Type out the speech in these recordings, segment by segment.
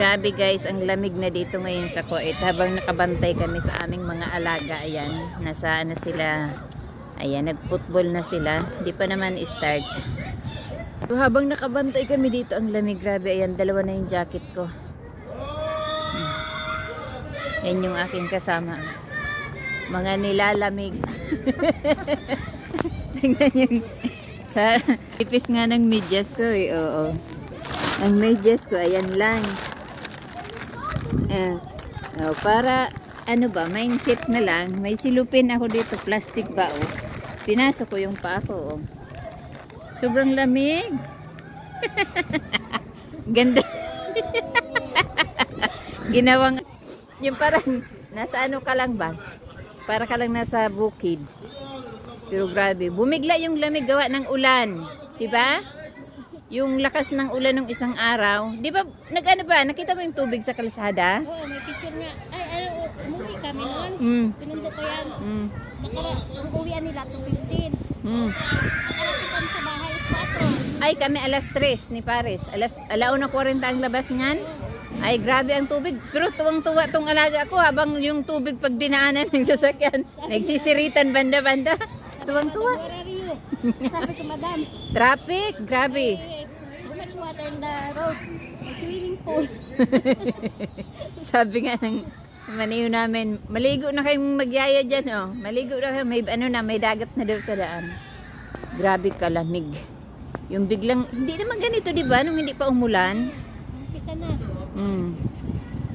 Grabe guys, ang lamig na dito ngayon sa Kuwait. Habang nakabantay kami sa aming mga alaga, ayan, nasa ano sila, ayan, nag-football na sila. Di pa naman start. Pero habang nakabantay kami dito, ang lamig, grabe, ayan, dalawa na yung jacket ko. Yan yung aking kasama. Mga nilalamig. Tingnan yung sa tipis nga ng medyas ko eh, oo. Ang medyas ko, ayan lang. Para ano ba, mindset na lang. May silupin ako dito, plastic ba oh. Pinasok ko yung paa ko oh. Sobrang lamig. Ganda. Ginawang yung parang nasa ano ka lang ba? Para ka lang nasa bukid. Pero grabe, bumigla yung lamig gawa ng ulan, 'di ba? Yung lakas ng ulan ng isang araw. 'Di ba? Nag-ano ba? Nakita mo yung tubig sa kalsada? Oo, may picture nga. Ay, umuwi kami noon. Sinundo ko yan. Ang uwian nila 2:15. Nakarating kami sa bahay alas 4. Ay, kami alas 3 ni Paris. Alauna 40 ang labas niyan. Ay, grabe ang tubig. Pero tuwang-tuwa tong alaga ko habang yung tubig pag dinaanan ng sasakyan. Nagsisiritan banda-banda. Tuwang-tuwa. Sabi ko, madam. Traffic, grabe. How much water in the road? May swimming pool. Sabi nga ng maniyo namin, maligo na kayong magyaya dyan, oh. Maligo na kayo, may, ano na, may dagat na daw sa daan. Grabe kalamig. Yung biglang, hindi naman ganito, di ba? Nung hindi pa umulan. Umpisa na.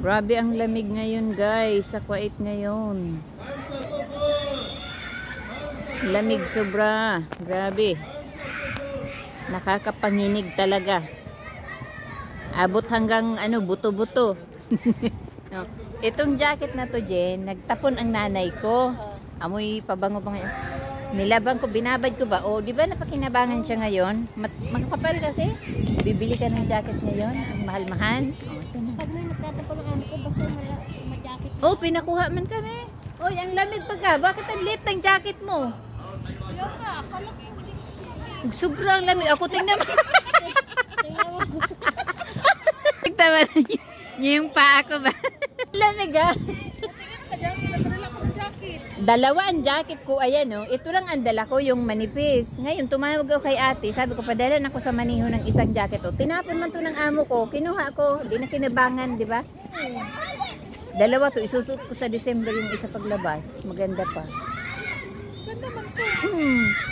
Grabe ang lamig ngayon, guys, sa Kuwait ngayon. Lamig sobra. Grabe. Nakakapanginig talaga. Abot hanggang ano, buto-buto. No. Itong jacket na to, Jen, nagtapon ang nanay ko. Amoy pabango pa ngayon. Nilabang ko, binabad ko ba? O, di ba napakinabangan siya ngayon? Makapal kasi. Bibili ka ng jacket ngayon. Ang mahal-mahal. Pag may nagtatapon ng amo ko, basta ma-jacket. Oh, pinakuha man kami. Oy, ang lamig pa ka. Bakit ang lit ng jacket mo? Ayaw nga, kalak yung Sobrang lamig. Ako tingnan mo. Nagtawa na niya yung paa ko ba? Lamig ah. tingin ka jacket, natrala ko ng jacket. Dalawa ang jacket ko. Ayan oh. Ito lang ang dala ko, yung manipis. Ngayon, tumawag ako kay ate. Sabi ko, padala na ako sa maniho ng isang jacket. Oh. Tinapon man to ng amo ko. Kinuha ko. Di na kinabangan, di ba? Dalawa to. Isusot ko sa December yung isa paglabas. Maganda pa. Ganda man to.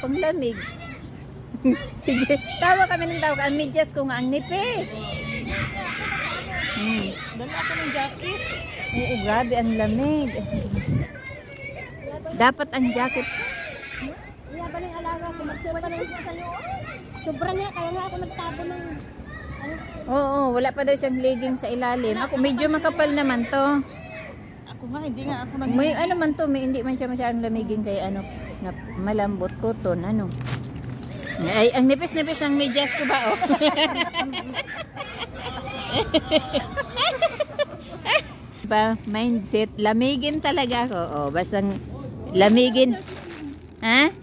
Panglamig. Tawa kami ng tawag. Ang medyas ko nga, ang nipis. Dala ako ng jacket. Oo, grabe ang lamig. Dapat ang jacket. Iya ba ng alaga ko? Magtira pa naman sa iyo. Sobrang nga, kaya nga ako nagtapo ng ano. Oo, wala pa daw siyang legging sa ilalim. Ako, medyo makapal naman to. Ako nga, hindi nga ako May ano man to, may hindi man siya masyadong lamigin kay ano, na malambot cotton, ano. Ay, ang nipis-nipis ng medyas ko ba, oh. Ba, mindset, lamigin talaga ako. Oh, basta lamigin. Ha?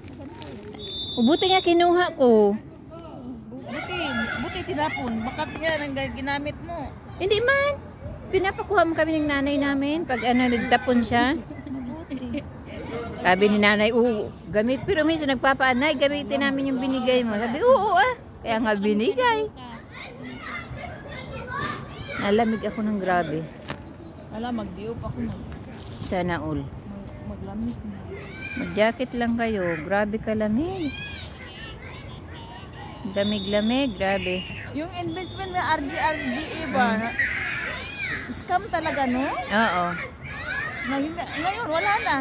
Buti nga kinuha ko. Buti tinapon. Baka nga nang ginamit mo. Hindi man. Pinapakuha mo kami ng nanay namin pag ano, nagtapon siya. Sabi ni nanay, gamit. Pero minsan nagpapaanay, gamitin namin yung binigay mo. Sabi, kaya nga binigay. Nalamig ako ng grabe. Alam, mag-diop ako na. Sana all. Maglamig na. Mag-jacket lang kayo. Grabe kalamig. Damig-lamig. Grabe. Yung investment na RGE ba? Scam talaga, no? Oo. Ngayon, wala na.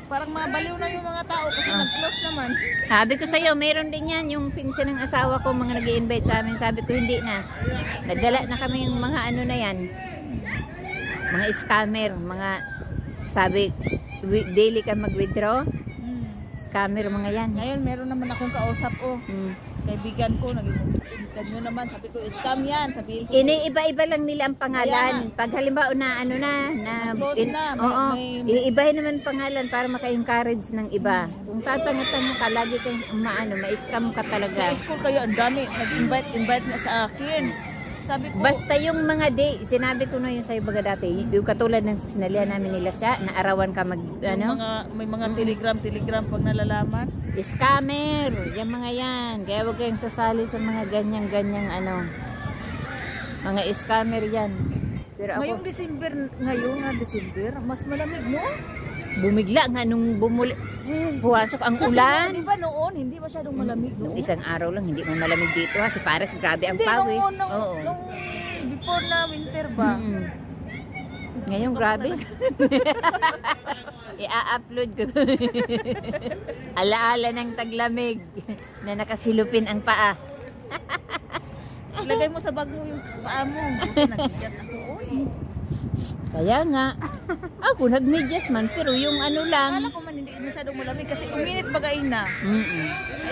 Parang mabaliw na yung mga tao kasi nag-close naman. Sabi ko sa'yo, mayroon din yan. Yung pinsan ng asawa ko, mga nag-i-invite sa amin. Sabi ko, hindi na. Nagdala na kami yung mga ano na yan. Mga scammer. Mga, sabi, daily ka mag-withdraw. Scammer mga yan. Ngayon, meron naman akong kausap, kaibigan ko, naging naman, sabi ko, scam yan, sabihin ko. Iniiba-iba lang nila ang pangalan. Pag halimbawa na ano na close na, iibahin naman pangalan para maka-encourage ng iba. Kung tatanga-tanga ka, lagi kang ma-scam ka talaga. Sa school kayo, ang dami, nag-invite nga sa akin. sabi ko, Basta yung mga day, sinabi ko na yun sa'yo baga dati, yung katulad ng sinalihan namin nila siya, na arawan ka mag, may mga telegram pag nalalaman. scammer, yung mga yan. Kaya huwag kayong sasali sa mga ganyang mga scammer yan. Pero Ngayong ako, December, mas malamig, no? bumigla nga nung puwasok ang ulan. Di ba noon, hindi masyadong malamig Nung noon? isang araw lang, hindi man malamig dito ha. Si Pares, grabe ang Hindi, pawis. noon, Oo. nung before na winter ba? Ngayon, grabe. I-upload ko. Alaala ng taglamig na nakasilupin ang paa. Ilagay mo sa bag mo yung paa mo. Buti nag-adjust ako. Uy. Kaya nga, ako nag-medyas man, pero yung ano lang. Akala ko man hindi masyadong malamig kasi uminit bagay na. Ay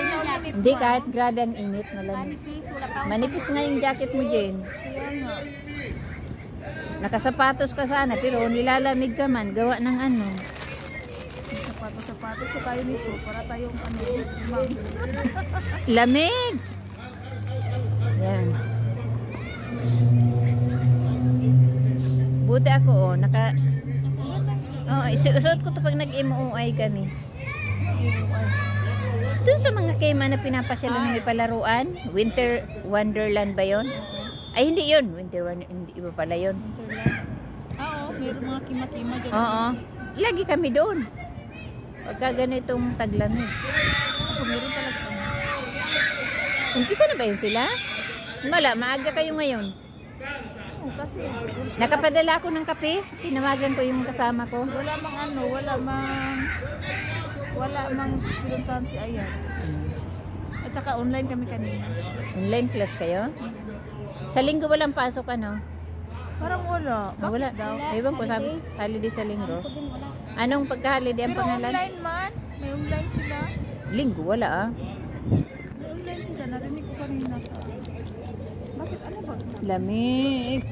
na uminit. Hindi, kahit grabe ang init, malamig. Manipis nga yung jacket mo, Jen. Kaya nga. Nakasapatos ka sana, pero nilalamig ka man, gawa ng ano. Sapatos sa tayo nito para tayong limang. Lamig! Yan. Buti ako, isuot ko to pag nag-MOI kami. Dun sa mga kema na pinapasyalan na may palaruan, Winter Wonderland ba yon? Ay, hindi yun. Winter Wonderland, hindi iba pala yun. Oo, meron mga kima-kima dyan. Oo. Lagi kami doon. Pagka ganitong taglamig. Ako, meron talaga. Umpisa na ba yun sila? Wala, maaga kayo ngayon. Oo, kasi Nakapadala ako ng kape. Tinawagan ko yung kasama ko. wala mang pinuntahan si Ayan. At saka online kami kanina. Online class kayo? Sa linggo walang pasok ano? Parang wala. Bakit Wala daw? Ewan ko, sabi, holiday sa linggo. Anong pagka-holiday ang Pero pangalan? online man. May online sila. Linggo, wala ah. May online sila. Narinig ko kanina sa... Bakit ano ba? Lamig.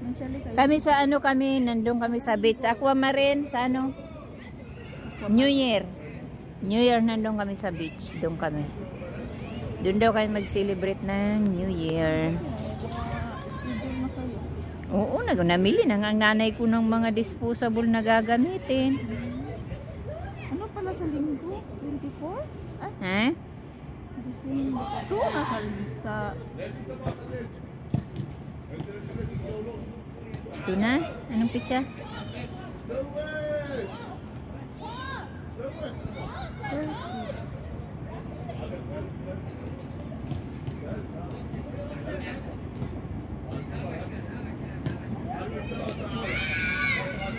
May sali kayo. Kami sa ano kami, nandun kami sa beach. Sa Aquamarine, sa ano? New Year. New Year nandun kami sa beach. Doon kami. Doon daw kami mag-celebrate ng New Year. Schedule na kayo. Oo, namili na nga ang nanay ko ng mga disposable na gagamitin. Ano pala sa linggo? 24? Ay, Ha? December. Ito na sa... Ito na? Anong pitsa?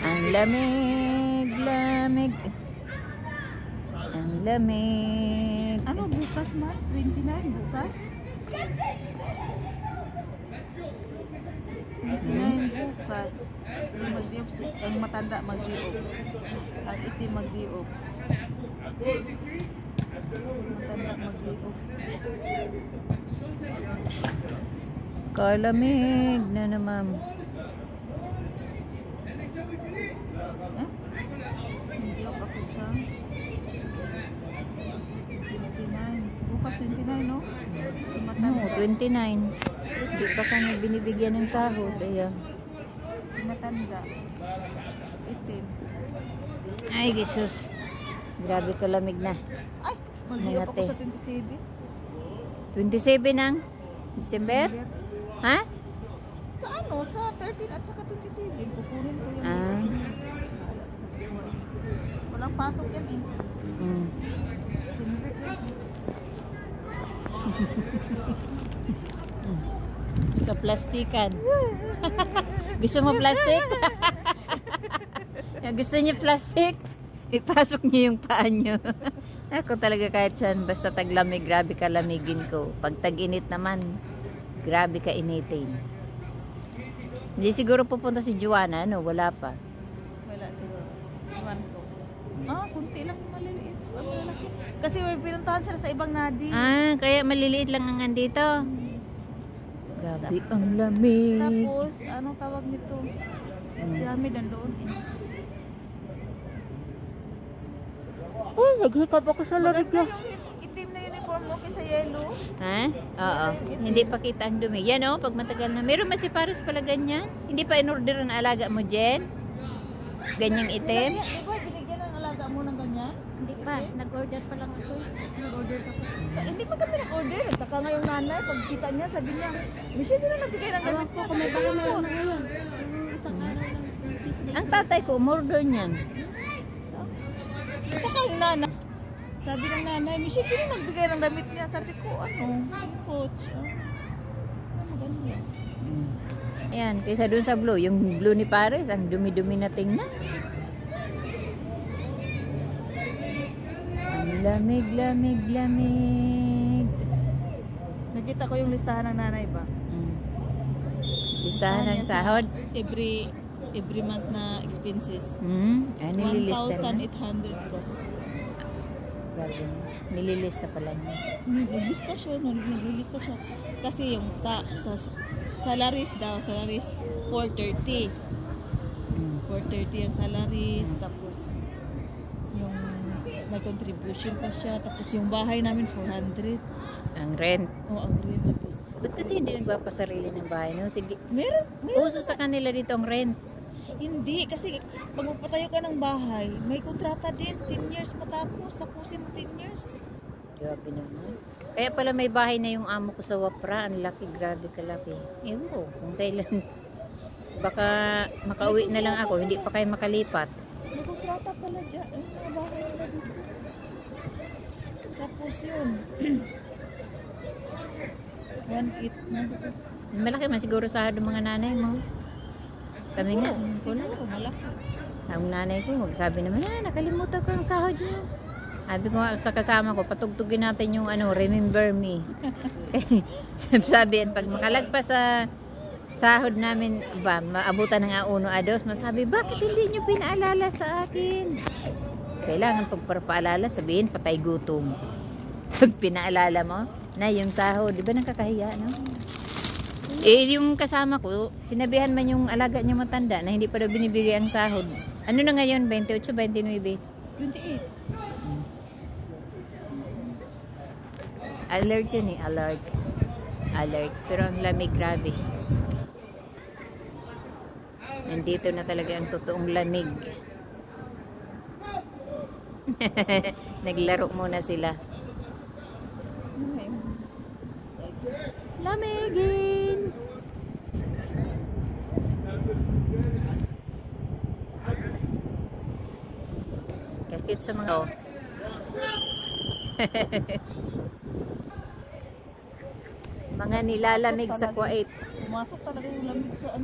Ang lamig, lamig. Ang lamig. Ano bukas man? 29 bukas? 29 bukas. Mag-diop ang matanda mag-diop. Ang itim mag-diop. Matanda mag-diop. Kalamig na naman. Mag-diop ako sa 29. Bukas 29, no? Si No, matanda. 29. Hindi pa kami binibigyan ng sahod. Ayan. Si matanda. Si itim. Ay, Jesus. Grabe kalamig na. Ay! Mag-diop ako Nangate. sa 27. 27 ng December? Ha? Sa ano? Sa 13 at saka 27. Kukunin ko yung... Ah. Walang pasok yan eh. Mm. Sinunod yan. Sa plastikan. Gusto mo plastic? Gusto niyo plastic? Ipasok niyo yung paa niyo. Ako talaga kahit saan, basta taglamig, grabe kalamigin ko. Pag tag-init naman, grabe ka initin. Hindi siguro pupunta si Joanna, no? Wala pa. Wala siguro. Iwan ko. Kunti lang maliliit. Ang malaki. Kasi may pinuntahan sila sa ibang nadi. Ah, kaya maliliit lang ang andito. Grabe, ang lamig. Tapos, anong tawag nito? Si Hamid nandoon eh. Oh, naghikap ako sa lamig Maganda na. yung itim na uniform uniform no kaysa yellow. Ha? Oo. Hindi pa kita ang dumi. Yan oh, pag matagal na. Meron ba si Paris pala ganyan? Hindi pa in-order na alaga mo, Jen? Ganyang itim? Di ba binigyan ng alaga mo ng ganyan? Hindi pa. Nag-order pa lang ako. Nag-order pa ako. Hindi pa kami nag-order. Nagtaka nga yung nanay. Pagkita niya, sabi niya, Michelle, sino nagbigay ng damit niya? Kung may baka meron na ngayon. Isang araw lang. Tuesday. Ang tatay ko, umorder niyan. So, nagtaka yung nanay. Sabi ng nanay, Michelle, sino nagbigay ng damit niya? Sabi ko, yung coach. Maganda yan. Ayan, kaysa dun sa blue. Yung blue ni Paris, ang dumi-dumi na tingnan. Ang lamig, lamig, lamig. Nakita ko yung listahan ng nanay ba? Listahan ng niya sahod. Every month na expenses. Ay, nililista na. 1,800 plus. Grabe. Nililista pala niya. Naglista siya. Kasi yung sa salaries daw, salaries 430. 430 ang salaries, tapos yung may contribution pa siya, tapos yung bahay namin 400. Ang rent. Oh, ang rent tapos. Ba't kasi hindi nagpapasarili ng bahay? No? Sige. Meron Uso sa kanila dito ang rent. Hindi, kasi pag magpatayo ka ng bahay, may kontrata din, 10 years matapos, tapusin mo 10 years. Grabe naman. Kaya pala may bahay na yung amo ko sa Wapra. Ang laki, grabe kalaki. Ewan ko, kung kailan. Baka makauwi na lang ako, hindi pa kayo makalipat. May kontrata pala dyan, mga bahay nila dito. Tapos yun. 1.8 na dito. Malaki man siguro sahod ng mga nanay mo. Kami nga, Siguro, malaki. ang nanay ko, sabi naman, nakalimutan ko ang sahod niyo. Sabi ko sa kasama ko, patugtugin natin yung remember me. Sabi, pag makalagpas sa sahod namin, maabutan ng A1, A2, masabi, bakit hindi nyo pinaalala sa akin? Kailangan pagpapaalala, sabihin, patay gutom. Pag pinaalala mo, na yung sahod, di ba nakakahiya, no? Yung kasama ko, sinabihan man yung alaga niya matanda na hindi pa daw binibigay ang sahod. Ano na ngayon? 28, 29? 28. Alert yun eh, alert. Alert. Pero ang lamig, grabe. Nandito na talaga ang totoong lamig. Naglaro muna sila. Lamigin! Kakit sa mga mga nilalamig sa Kuwait. Pumasok talaga yung lamig sa